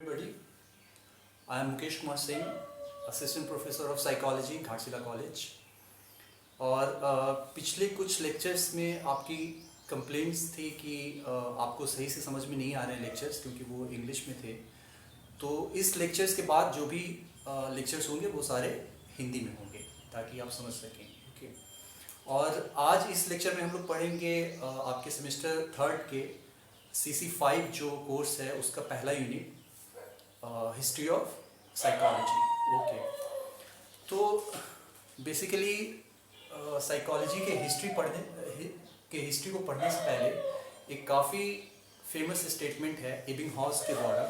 everybody. I am Mukesh Kumar Singh, Assistant Professor of Psychology, Ghatshila college. और पिछले कुछ lectures में आपकी कंप्लेंट्स थी कि आपको सही से समझ में नहीं आ रहे हैं लेक्चर्स, क्योंकि वो इंग्लिश में थे। तो इस लेक्चर्स के बाद जो भी लेक्चर्स होंगे वो सारे हिंदी में होंगे ताकि आप समझ सकें। ओके। और आज इस लेक्चर में हम लोग पढ़ेंगे आपके सेमेस्टर थर्ड के CC5 जो कोर्स है उसका पहला unit, history of psychology. Okay. तो बेसिकली साइकोलॉजी के हिस्ट्री को पढ़ने से पहले एक काफ़ी फेमस स्टेटमेंट है एबिंगहॉस के द्वारा।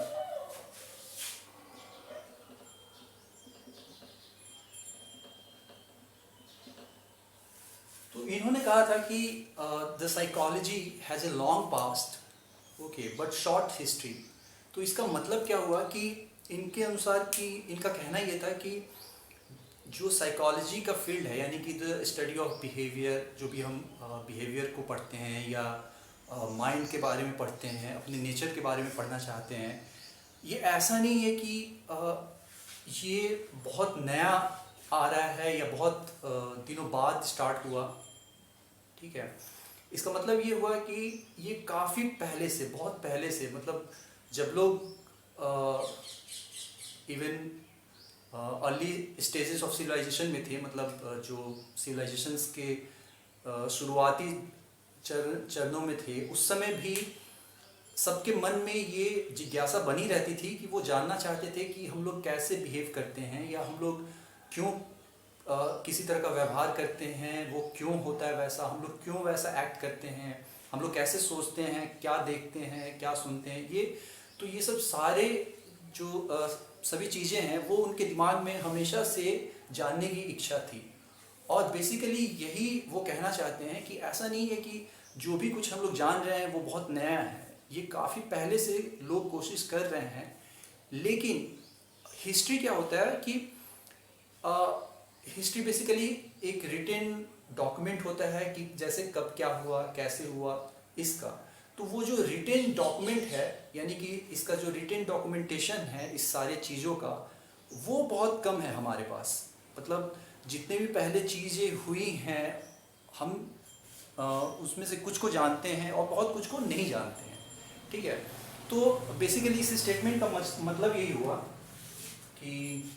तो इन्होंने कहा था कि the psychology has a long past, okay, but short history. तो इसका मतलब क्या हुआ कि इनके अनुसार कि इनका कहना ये था कि जो साइकोलॉजी का फील्ड है, यानी कि द स्टडी ऑफ बिहेवियर, जो भी हम बिहेवियर को पढ़ते हैं या माइंड के बारे में पढ़ते हैं, अपने नेचर के बारे में पढ़ना चाहते हैं, ये ऐसा नहीं है कि ये बहुत नया आ रहा है या बहुत दिनों बाद स्टार्ट हुआ। ठीक है। इसका मतलब ये हुआ कि ये काफ़ी पहले से, बहुत पहले से, मतलब जब लोग even early stages of civilization में थे, मतलब जो सिविलाइजेशंस के शुरुआती चरणों में थे, उस समय भी सबके मन में ये जिज्ञासा बनी रहती थी कि वो जानना चाहते थे कि हम लोग कैसे बिहेव करते हैं, या हम लोग क्यों किसी तरह का व्यवहार करते हैं, वो क्यों होता है वैसा, हम लोग क्यों वैसा एक्ट करते हैं, हम लोग कैसे सोचते हैं, क्या देखते हैं, क्या सुनते हैं। ये सब सारे जो सभी चीज़ें हैं वो उनके दिमाग में हमेशा से जानने की इच्छा थी। और बेसिकली यही वो कहना चाहते हैं कि ऐसा नहीं है कि जो भी कुछ हम लोग जान रहे हैं वो बहुत नया है, ये काफ़ी पहले से लोग कोशिश कर रहे हैं। लेकिन हिस्ट्री क्या होता है कि हिस्ट्री बेसिकली एक रिटन डॉक्यूमेंट होता है कि जैसे कब क्या हुआ, कैसे हुआ, इसका। तो वो जो रिटन डॉक्यूमेंट है, यानी कि इसका जो रिटन डॉक्यूमेंटेशन है इस सारे चीज़ों का, वो बहुत कम है हमारे पास। मतलब जितने भी पहले चीज़ें हुई हैं, हम उसमें से कुछ को जानते हैं और बहुत कुछ को नहीं जानते हैं। ठीक है। तो बेसिकली इस स्टेटमेंट का मतलब यही हुआ कि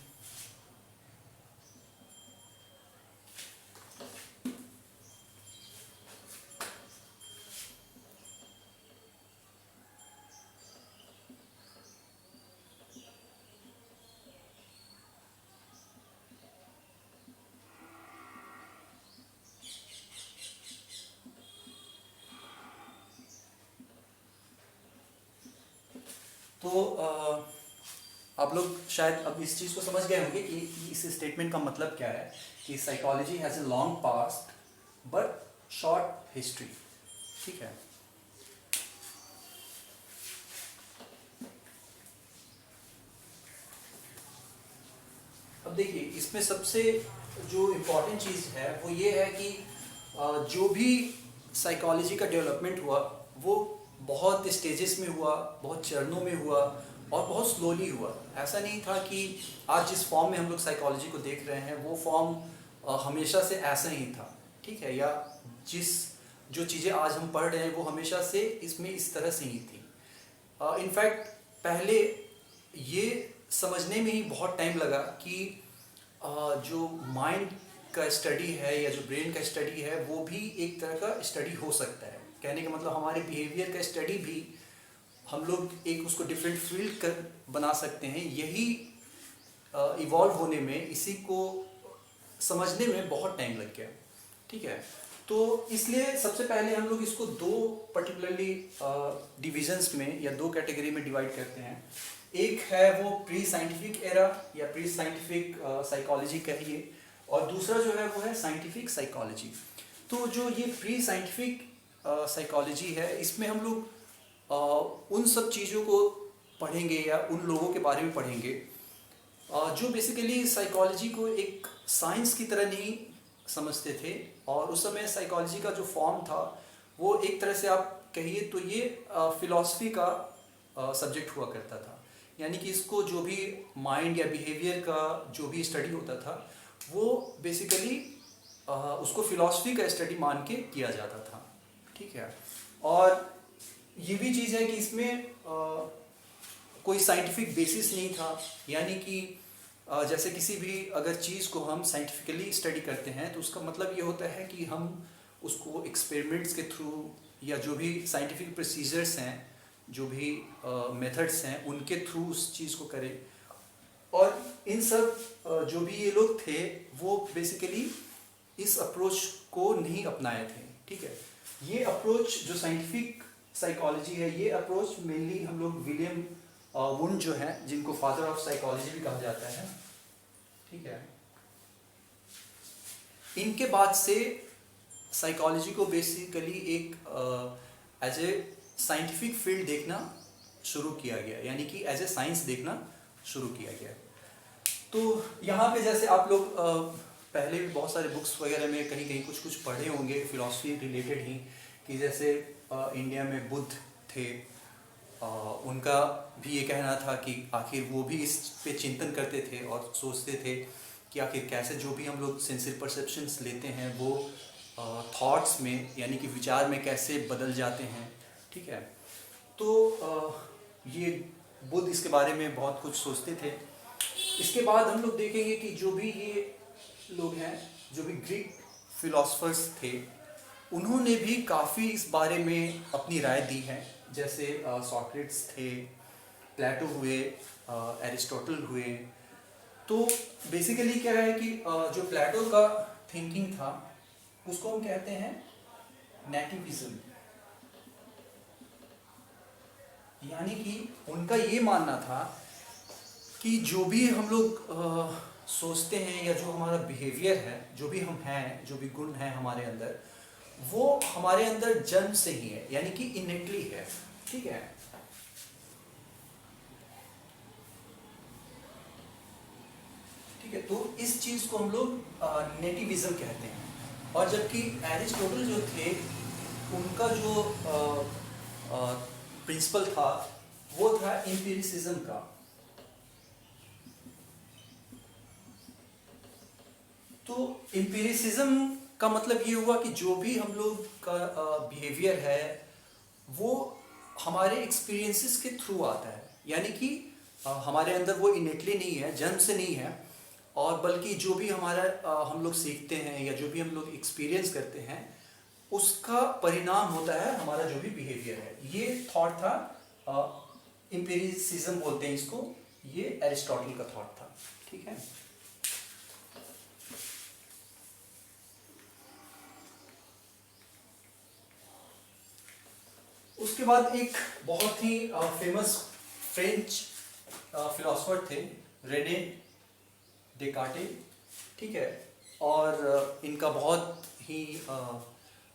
आप लोग शायद अब इस चीज़ को समझ गए होंगे कि इस स्टेटमेंट का मतलब क्या है कि psychology has a long past but short history. ठीक है। अब देखिए, इसमें सबसे जो इम्पोर्टेंट चीज़ है वो ये है कि जो भी साइकोलॉजी का डेवलपमेंट हुआ वो बहुत स्टेजेस में हुआ, बहुत चरणों में हुआ और बहुत स्लोली हुआ। ऐसा नहीं था कि आज जिस फॉर्म में हम लोग साइकोलॉजी को देख रहे हैं वो फॉर्म हमेशा से ऐसा ही था। ठीक है। या जो चीज़ें आज हम पढ़ रहे हैं वो हमेशा से इसमें इस तरह से ही थी। इनफैक्ट पहले ये समझने में ही बहुत टाइम लगा कि जो माइंड का स्टडी है या जो ब्रेन का स्टडी है वो भी एक तरह का स्टडी हो सकता है। कहने का मतलब हमारे बिहेवियर का स्टडी भी हम लोग एक उसको डिफरेंट फील्ड कर बना सकते हैं। यही इवॉल्व होने में, इसी को समझने में बहुत टाइम लग गया। ठीक है। तो इसलिए सबसे पहले हम लोग इसको दो पर्टिकुलरली डिविजन्स में या दो कैटेगरी में डिवाइड करते हैं। एक है वो प्री साइंटिफिक एरा या प्री साइंटिफिक साइकोलॉजी कहिए, और दूसरा जो है वो है साइंटिफिक साइकोलॉजी। तो जो ये प्री साइंटिफिक साइकोलॉजी है, इसमें हम लोग उन सब चीज़ों को पढ़ेंगे या उन लोगों के बारे में पढ़ेंगे जो बेसिकली साइकोलॉजी को एक साइंस की तरह नहीं समझते थे। और उस समय साइकोलॉजी का जो फॉर्म था वो एक तरह से आप कहिए तो ये फिलॉसफी का सब्जेक्ट हुआ करता था। यानी कि इसको जो भी माइंड या बिहेवियर का जो भी स्टडी होता था वो बेसिकली उसको फिलॉसफी का स्टडी मान के किया जाता था, ठीक है। और ये भी चीज़ है कि इसमें कोई साइंटिफिक बेसिस नहीं था, यानी कि जैसे किसी भी अगर चीज़ को हम साइंटिफिकली स्टडी करते हैं तो उसका मतलब ये होता है कि हम उसको एक्सपेरिमेंट्स के थ्रू या जो भी साइंटिफिक प्रोसीजर्स हैं, जो भी मेथड्स हैं, उनके थ्रू उस चीज़ को करें। और इन सब जो भी ये लोग थे वो बेसिकली इस अप्रोच को नहीं अपनाए थे, ठीक है। ये अप्रोच जो साइंटिफिक साइकोलॉजी है, ये अप्रोच मेनली हम लोग विलियम वुंड जो है, जिनको फादर ऑफ साइकोलॉजी भी कहा जाता है, ठीक है, इनके बाद से साइकोलॉजी को बेसिकली एक एज ए साइंटिफिक फील्ड देखना शुरू किया गया, यानी कि एज ए साइंस देखना शुरू किया गया। तो यहाँ पे जैसे आप लोग पहले भी बहुत सारे बुक्स वगैरह में कहीं कहीं कुछ कुछ पढ़े होंगे फिलॉसफी रिलेटेड ही, कि जैसे इंडिया में बुद्ध थे, उनका भी ये कहना था कि आखिर वो भी इस पे चिंतन करते थे और सोचते थे कि आखिर कैसे जो भी हम लोग सेंसरी परसेप्शंस लेते हैं वो थॉट्स में यानी कि विचार में कैसे बदल जाते हैं, ठीक है। तो ये बुद्ध इसके बारे में बहुत कुछ सोचते थे। इसके बाद हम लोग देखेंगे कि जो भी ये लोग हैं, जो भी ग्रीक फिलोसफर्स थे, उन्होंने भी काफ़ी इस बारे में अपनी राय दी है। जैसे सॉक्रेट्स थे, प्लेटो हुए, एरिस्टोटल हुए। तो बेसिकली क्या है कि जो प्लेटो का थिंकिंग था उसको हम कहते हैं नेटिविज्म, यानी कि उनका ये मानना था कि जो भी हम लोग सोचते हैं या जो हमारा बिहेवियर है, जो भी हम हैं, जो भी गुण हैं हमारे अंदर, वो हमारे अंदर जन्म से ही है, यानी कि इनेटली है, ठीक है। ठीक है, तो इस चीज़ को हम लोग नेटिविज्म कहते हैं। और जबकि एरिस्टोटल जो थे, उनका जो प्रिंसिपल था वो था एम्पिरिसिज्म का। तो एम्पिरिसिज्म का मतलब ये हुआ कि जो भी हम लोग का बिहेवियर है वो हमारे एक्सपीरियंसेस के थ्रू आता है, यानी कि हमारे अंदर वो इनेटली नहीं है, जन्म से नहीं है, और बल्कि जो भी हमारा हम लोग सीखते हैं या जो भी हम लोग एक्सपीरियंस करते हैं उसका परिणाम होता है हमारा जो भी बिहेवियर है। ये थॉट था, एम्पिरिसिज्म बोलते हैं इसको, ये एरिस्टोटल का थॉट था, ठीक है। उसके बाद एक बहुत ही फेमस फ्रेंच फिलोसोफर थे, रेने डेकार्टे, ठीक है। और इनका बहुत ही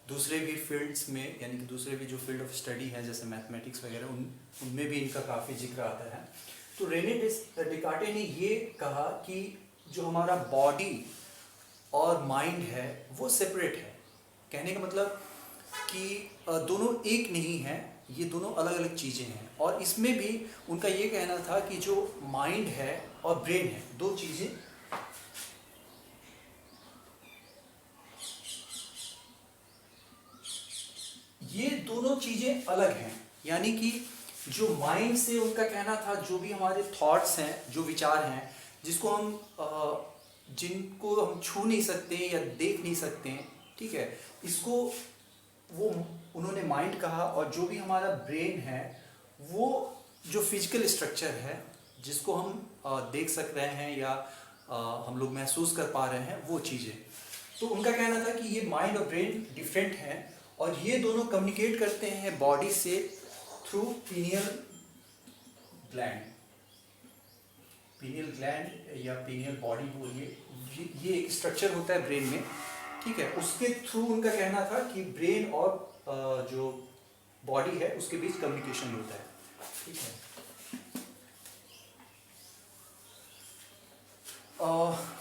दूसरे भी फील्ड्स में, यानी कि दूसरे भी जो फील्ड ऑफ स्टडी है जैसे मैथमेटिक्स वगैरह, उनमें भी इनका काफ़ी जिक्र आता है। तो रेने डेकार्टे ने ये कहा कि जो हमारा बॉडी और माइंड है वो सेपरेट है। कहने का मतलब कि दोनों एक नहीं है, ये दोनों अलग अलग चीज़ें हैं। और इसमें भी उनका ये कहना था कि जो माइंड है और ब्रेन है, दो चीज़ें ये दोनों चीज़ें अलग हैं। यानी कि जो माइंड से उनका कहना था, जो भी हमारे थॉट्स हैं, जो विचार हैं, जिसको हम जिनको हम छू नहीं सकते या देख नहीं सकते हैं, ठीक है, इसको वो उन्होंने माइंड कहा। और जो भी हमारा ब्रेन है वो जो फिजिकल स्ट्रक्चर है जिसको हम देख सक रहे हैं या हम लोग महसूस कर पा रहे हैं, वो चीज़ें। तो उनका कहना था कि ये माइंड और ब्रेन डिफरेंट हैं और ये दोनों कम्युनिकेट करते हैं बॉडी से through pineal gland. Pineal gland या पीनियल बॉडी बोलिए, ये एक स्ट्रक्चर होता है ब्रेन में, ठीक है। उसके थ्रू उनका कहना था कि ब्रेन और जो बॉडी है उसके बीच कम्युनिकेशन होता है, ठीक है।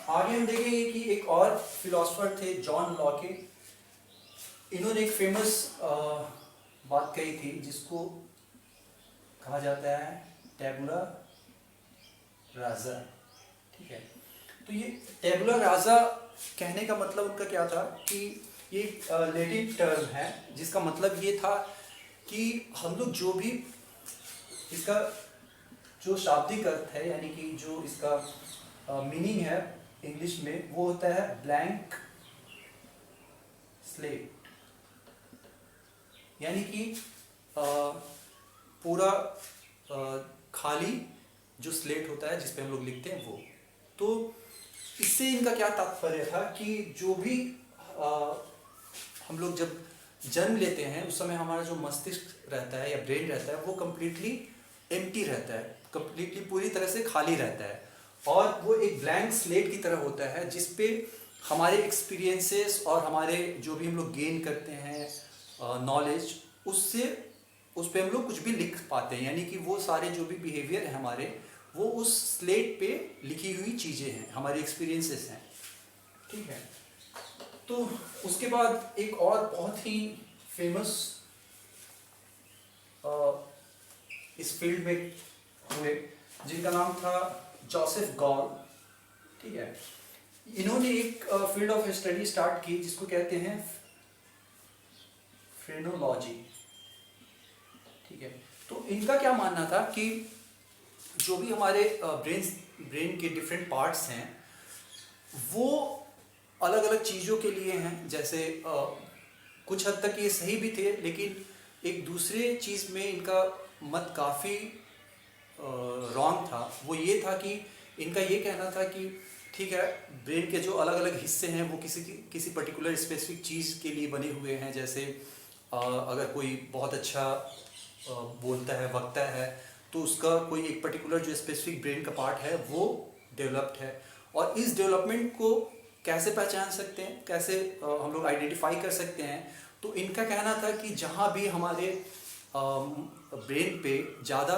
आगे हम देखेंगे कि एक और फिलोसोफर थे, जॉन लॉके। इन्होंने एक फेमस बात कही थी जिसको कहा जाता है टैबुला राजा, ठीक है। तो ये टेबुला राजा कहने का मतलब उनका क्या था कि ये लैटिन टर्म है जिसका मतलब ये था कि हम लोग जो भी इसका जो शाब्दिक अर्थ है यानी कि जो इसका मीनिंग है इंग्लिश में वो होता है ब्लैंक स्लेट, यानी कि पूरा खाली जो स्लेट होता है जिस पे हम लोग लिखते हैं वो। तो इससे इनका क्या तात्पर्य था कि जो भी हम लोग जब जन्म लेते हैं उस समय हमारा जो मस्तिष्क रहता है या ब्रेन रहता है वो कम्प्लीटली एम्प्टी रहता है, कम्प्लीटली पूरी तरह से खाली रहता है, और वो एक ब्लैंक स्लेट की तरह होता है जिस पे हमारे एक्सपीरियंसेस और हमारे जो भी हम लोग गेन करते हैं नॉलेज, उससे उस पे हम लोग कुछ भी लिख पाते हैं, यानी कि वो सारे जो भी बिहेवियर है हमारे वो उस स्लेट पे लिखी हुई चीज़ें हैं, हमारे एक्सपीरियंसेस हैं, ठीक है। तो उसके बाद एक और बहुत ही फेमस इस फील्ड में हुए जिनका नाम था जोसेफ गॉल, ठीक है। इन्होंने एक फील्ड ऑफ स्टडी स्टार्ट की जिसको कहते हैं फ्रेनोलॉजी, ठीक है। तो इनका क्या मानना था कि जो भी हमारे ब्रेन के डिफरेंट पार्ट्स हैं वो अलग अलग चीज़ों के लिए हैं, जैसे कुछ हद तक ये सही भी थे, लेकिन एक दूसरे चीज़ में इनका मत काफ़ी रॉन्ग था। वो ये था कि इनका ये कहना था कि ठीक है, ब्रेन के जो अलग अलग हिस्से हैं वो किसी पर्टिकुलर स्पेसिफिक चीज़ के लिए बने हुए हैं, जैसे अगर कोई बहुत अच्छा बोलता है, वक्ता है, तो उसका कोई एक पर्टिकुलर जो स्पेसिफिक ब्रेन का पार्ट है वो डेवलप्ड है, और इस डेवलपमेंट को कैसे पहचान सकते हैं, कैसे हम लोग आइडेंटिफाई कर सकते हैं। तो इनका कहना था कि जहाँ भी हमारे ब्रेन पे ज़्यादा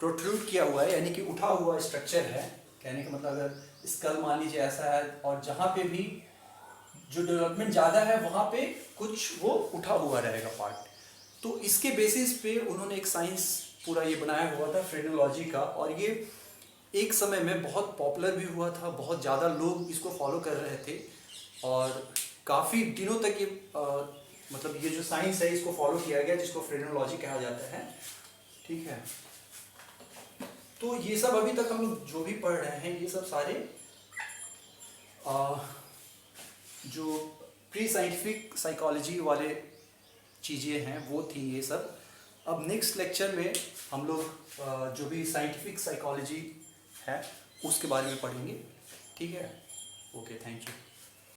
प्रोट्रूड किया हुआ है, यानी कि उठा हुआ स्ट्रक्चर है, कहने का मतलब अगर स्कल मान लीजिए ऐसा है, और जहाँ पे भी जो डेवलपमेंट ज़्यादा है वहाँ पे कुछ वो उठा हुआ रहेगा पार्ट। तो इसके बेसिस पे उन्होंने एक साइंस पूरा ये बनाया हुआ था फ्रेनोलॉजी का, और ये एक समय में बहुत पॉपुलर भी हुआ था, बहुत ज़्यादा लोग इसको फॉलो कर रहे थे, और काफ़ी दिनों तक ये मतलब ये जो साइंस है इसको फॉलो किया गया, जिसको फ्रेनोलॉजी कहा जाता है, ठीक है। तो ये सब अभी तक हम लोग जो भी पढ़ रहे हैं ये सब सारे जो प्री साइंटिफिक साइकोलॉजी वाले चीज़ें हैं वो थी ये सब। अब नेक्स्ट लेक्चर में हम लोग जो भी साइंटिफिक साइकोलॉजी है उसके बारे में पढ़ेंगे, ठीक है। Okay, thank you.